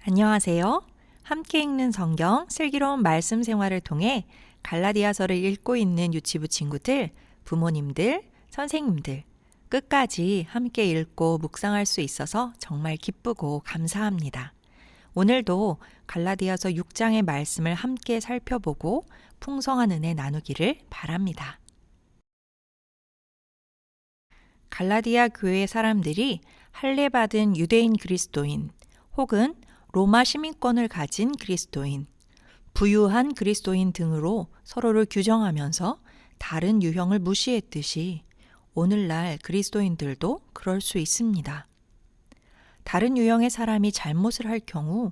안녕하세요. 함께 읽는 성경 슬기로운 말씀 생활을 통해 갈라디아서를 읽고 있는 유치부 친구들, 부모님들, 선생님들 끝까지 함께 읽고 묵상할 수 있어서 정말 기쁘고 감사합니다. 오늘도 갈라디아서 6장의 말씀을 함께 살펴보고 풍성한 은혜 나누기를 바랍니다. 갈라디아 교회 사람들이 할례받은 유대인 그리스도인 혹은 로마 시민권을 가진 그리스도인, 부유한 그리스도인 등으로 서로를 규정하면서 다른 유형을 무시했듯이 오늘날 그리스도인들도 그럴 수 있습니다. 다른 유형의 사람이 잘못을 할 경우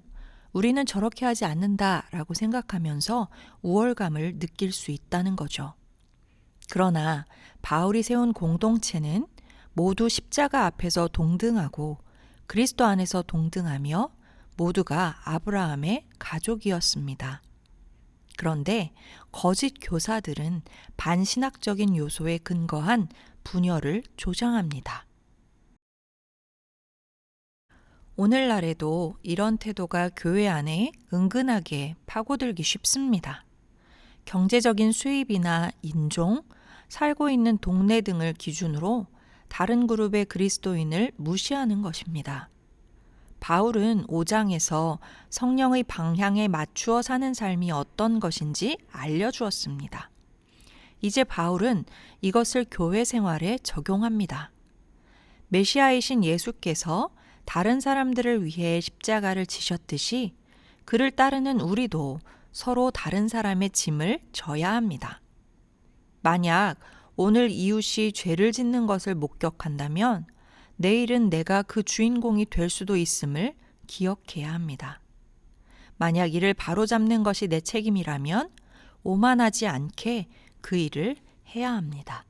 우리는 저렇게 하지 않는다라고 생각하면서 우월감을 느낄 수 있다는 거죠. 그러나 바울이 세운 공동체는 모두 십자가 앞에서 동등하고 그리스도 안에서 동등하며 모두가 아브라함의 가족이었습니다. 그런데 거짓 교사들은 반신학적인 요소에 근거한 분열을 조장합니다. 오늘날에도 이런 태도가 교회 안에 은근하게 파고들기 쉽습니다. 경제적인 수입이나 인종, 살고 있는 동네 등을 기준으로 다른 그룹의 그리스도인을 무시하는 것입니다. 바울은 5장에서 성령의 방향에 맞추어 사는 삶이 어떤 것인지 알려주었습니다. 이제 바울은 이것을 교회 생활에 적용합니다. 메시아이신 예수께서 다른 사람들을 위해 십자가를 지셨듯이 그를 따르는 우리도 서로 다른 사람의 짐을 져야 합니다. 만약 오늘 이웃이 죄를 짓는 것을 목격한다면 내일은 내가 그 주인공이 될 수도 있음을 기억해야 합니다. 만약 이를 바로잡는 것이 내 책임이라면 오만하지 않게 그 일을 해야 합니다.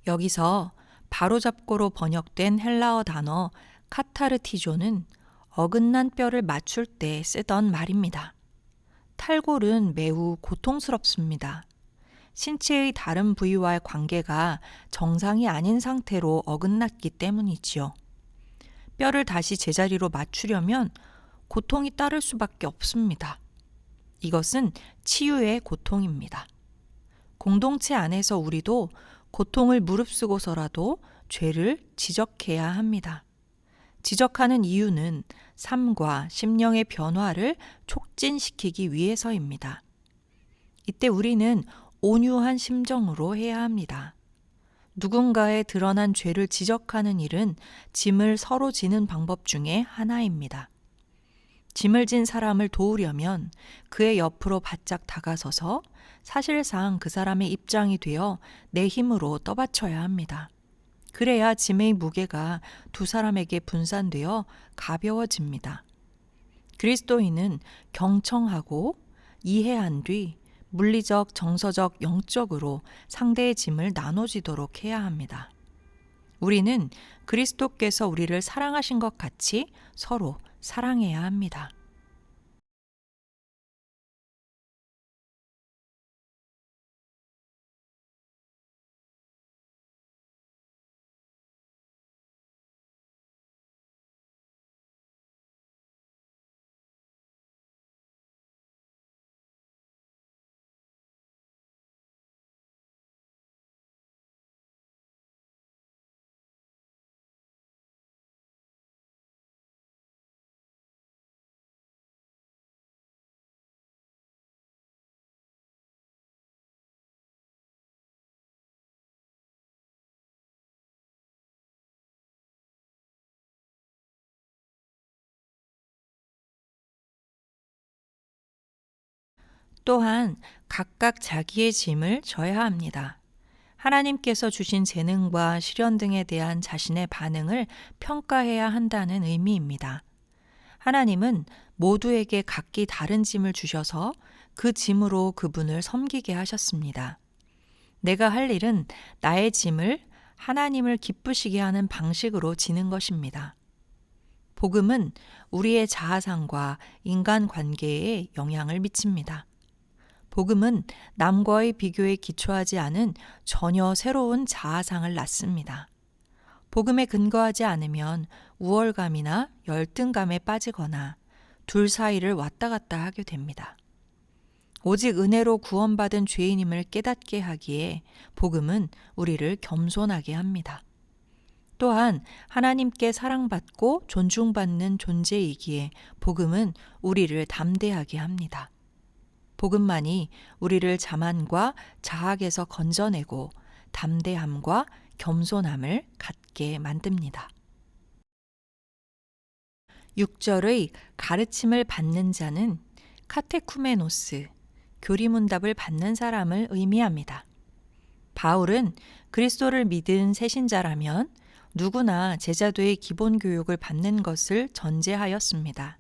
여기서 바로잡고로 번역된 헬라어 단어 카타르티조는 어긋난 뼈를 맞출 때 쓰던 말입니다. 탈골은 매우 고통스럽습니다. 신체의 다른 부위와의 관계가 정상이 아닌 상태로 어긋났기 때문이지요. 뼈를 다시 제자리로 맞추려면 고통이 따를 수밖에 없습니다. 이것은 치유의 고통입니다. 공동체 안에서 우리도 고통을 무릅쓰고서라도 죄를 지적해야 합니다. 지적하는 이유는 삶과 심령의 변화를 촉진시키기 위해서입니다. 이때 우리는 온유한 심정으로 해야 합니다. 누군가의 드러난 죄를 지적하는 일은 짐을 서로 지는 방법 중에 하나입니다. 짐을 진 사람을 도우려면 그의 옆으로 바짝 다가서서 사실상 그 사람의 입장이 되어 내 힘으로 떠받쳐야 합니다. 그래야 짐의 무게가 두 사람에게 분산되어 가벼워집니다. 그리스도인은 경청하고 이해한 뒤 물리적, 정서적, 영적으로 상대의 짐을 나눠지도록 해야 합니다. 우리는 그리스도께서 우리를 사랑하신 것 같이 서로 사랑해야 합니다. 또한 각각 자기의 짐을 져야 합니다. 하나님께서 주신 재능과 시련 등에 대한 자신의 반응을 평가해야 한다는 의미입니다. 하나님은 모두에게 각기 다른 짐을 주셔서 그 짐으로 그분을 섬기게 하셨습니다. 내가 할 일은 나의 짐을 하나님을 기쁘시게 하는 방식으로 지는 것입니다. 복음은 우리의 자아상과 인간관계에 영향을 미칩니다. 복음은 남과의 비교에 기초하지 않은 전혀 새로운 자아상을 낳습니다. 복음에 근거하지 않으면 우월감이나 열등감에 빠지거나 둘 사이를 왔다 갔다 하게 됩니다. 오직 은혜로 구원받은 죄인임을 깨닫게 하기에 복음은 우리를 겸손하게 합니다. 또한 하나님께 사랑받고 존중받는 존재이기에 복음은 우리를 담대하게 합니다. 복음만이 우리를 자만과 자학에서 건져내고 담대함과 겸손함을 갖게 만듭니다. 6절의 가르침을 받는 자는 카테쿠메노스, 교리문답을 받는 사람을 의미합니다. 바울은 그리스도를 믿은 새신자라면 누구나 제자도의 기본 교육을 받는 것을 전제하였습니다.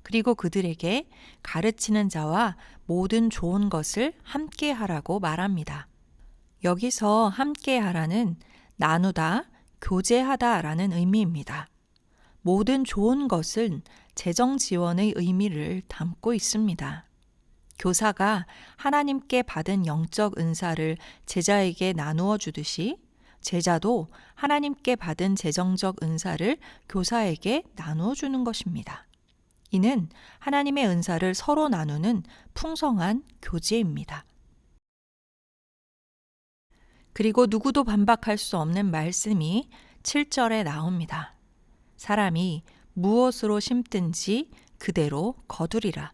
그리고 그들에게 가르치는 자와 모든 좋은 것을 함께 하라고 말합니다. 여기서 함께 하라는 나누다, 교제하다 라는 의미입니다. 모든 좋은 것은 재정 지원의 의미를 담고 있습니다. 교사가 하나님께 받은 영적 은사를 제자에게 나누어 주듯이 제자도 하나님께 받은 재정적 은사를 교사에게 나누어 주는 것입니다. 이는 하나님의 은사를 서로 나누는 풍성한 교제입니다. 그리고 누구도 반박할 수 없는 말씀이 7절에 나옵니다. 사람이 무엇으로 심든지 그대로 거두리라.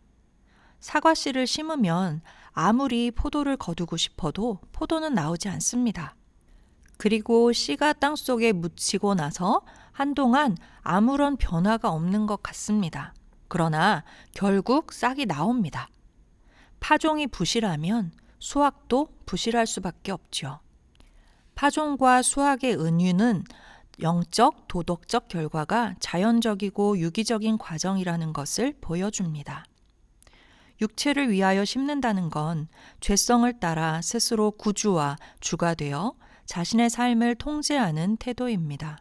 사과씨를 심으면 아무리 포도를 거두고 싶어도 포도는 나오지 않습니다. 그리고 씨가 땅속에 묻히고 나서 한동안 아무런 변화가 없는 것 같습니다. 그러나 결국 싹이 나옵니다. 파종이 부실하면 수확도 부실할 수밖에 없죠. 파종과 수확의 은유는 영적, 도덕적 결과가 자연적이고 유기적인 과정이라는 것을 보여줍니다. 육체를 위하여 심는다는 건 죄성을 따라 스스로 구주와 주가 되어 자신의 삶을 통제하는 태도입니다.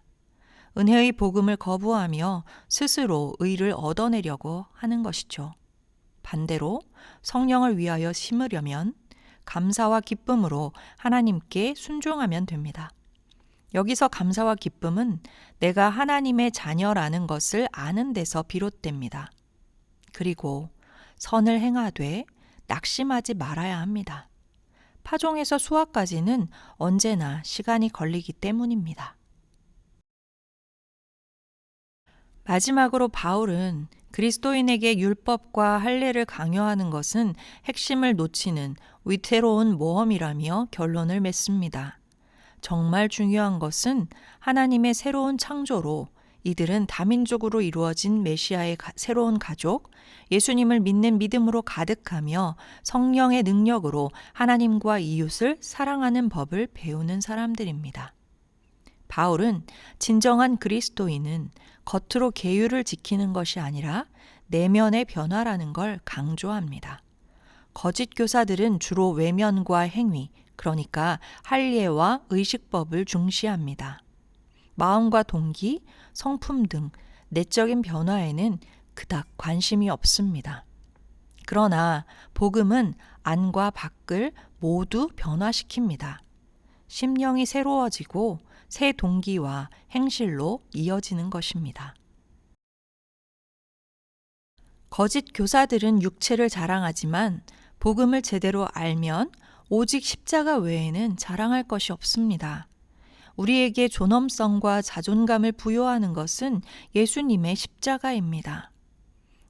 은혜의 복음을 거부하며 스스로 의를 얻어내려고 하는 것이죠. 반대로 성령을 위하여 심으려면 감사와 기쁨으로 하나님께 순종하면 됩니다. 여기서 감사와 기쁨은 내가 하나님의 자녀라는 것을 아는 데서 비롯됩니다. 그리고 선을 행하되 낙심하지 말아야 합니다. 파종에서 수확까지는 언제나 시간이 걸리기 때문입니다. 마지막으로 바울은 그리스도인에게 율법과 할례를 강요하는 것은 핵심을 놓치는 위태로운 모험이라며 결론을 맺습니다. 정말 중요한 것은 하나님의 새로운 창조로 이들은 다민족으로 이루어진 메시아의 새로운 가족, 예수님을 믿는 믿음으로 가득하며 성령의 능력으로 하나님과 이웃을 사랑하는 법을 배우는 사람들입니다. 바울은 진정한 그리스도인은 겉으로 계율을 지키는 것이 아니라 내면의 변화라는 걸 강조합니다. 거짓 교사들은 주로 외면과 행위, 그러니까 할례와 의식법을 중시합니다. 마음과 동기, 성품 등 내적인 변화에는 그닥 관심이 없습니다. 그러나 복음은 안과 밖을 모두 변화시킵니다. 심령이 새로워지고 새 동기와 행실로 이어지는 것입니다. 거짓 교사들은 육체를 자랑하지만 복음을 제대로 알면 오직 십자가 외에는 자랑할 것이 없습니다. 우리에게 존엄성과 자존감을 부여하는 것은 예수님의 십자가입니다.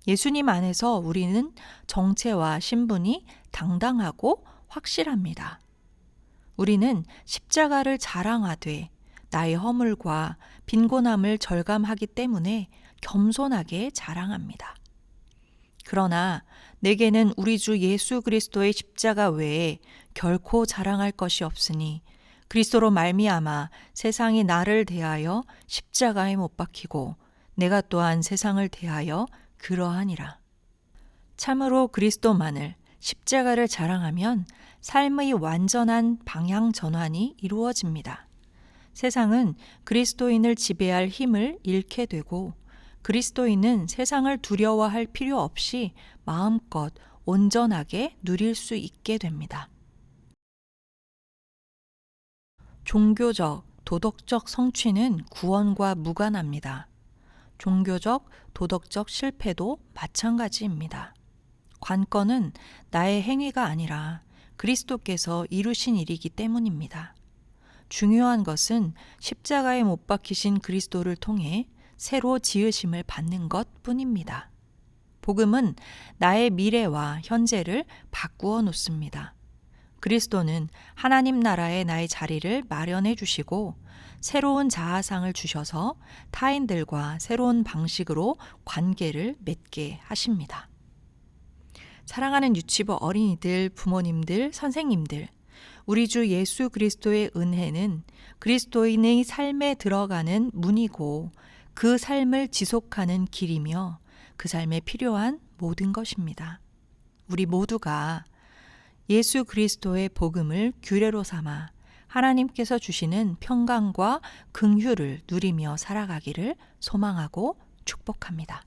예수님 안에서 우리는 정체와 신분이 당당하고 확실합니다. 우리는 십자가를 자랑하되 나의 허물과 빈곤함을 절감하기 때문에 겸손하게 자랑합니다. 그러나 내게는 우리 주 예수 그리스도의 십자가 외에 결코 자랑할 것이 없으니 그리스도로 말미암아 세상이 나를 대하여 십자가에 못 박히고 내가 또한 세상을 대하여 그러하니라. 참으로 그리스도만을 십자가를 자랑하면 삶의 완전한 방향 전환이 이루어집니다. 세상은 그리스도인을 지배할 힘을 잃게 되고 그리스도인은 세상을 두려워할 필요 없이 마음껏 온전하게 누릴 수 있게 됩니다. 종교적, 도덕적 성취는 구원과 무관합니다. 종교적, 도덕적 실패도 마찬가지입니다. 관건은 나의 행위가 아니라 그리스도께서 이루신 일이기 때문입니다. 중요한 것은 십자가에 못 박히신 그리스도를 통해 새로 지으심을 받는 것 뿐입니다. 복음은 나의 미래와 현재를 바꾸어 놓습니다. 그리스도는 하나님 나라에 나의 자리를 마련해 주시고 새로운 자아상을 주셔서 타인들과 새로운 방식으로 관계를 맺게 하십니다. 사랑하는 유치부 어린이들, 부모님들, 선생님들, 우리 주 예수 그리스도의 은혜는 그리스도인의 삶에 들어가는 문이고 그 삶을 지속하는 길이며 그 삶에 필요한 모든 것입니다. 우리 모두가 예수 그리스도의 복음을 규례로 삼아 하나님께서 주시는 평강과 긍휼을 누리며 살아가기를 소망하고 축복합니다.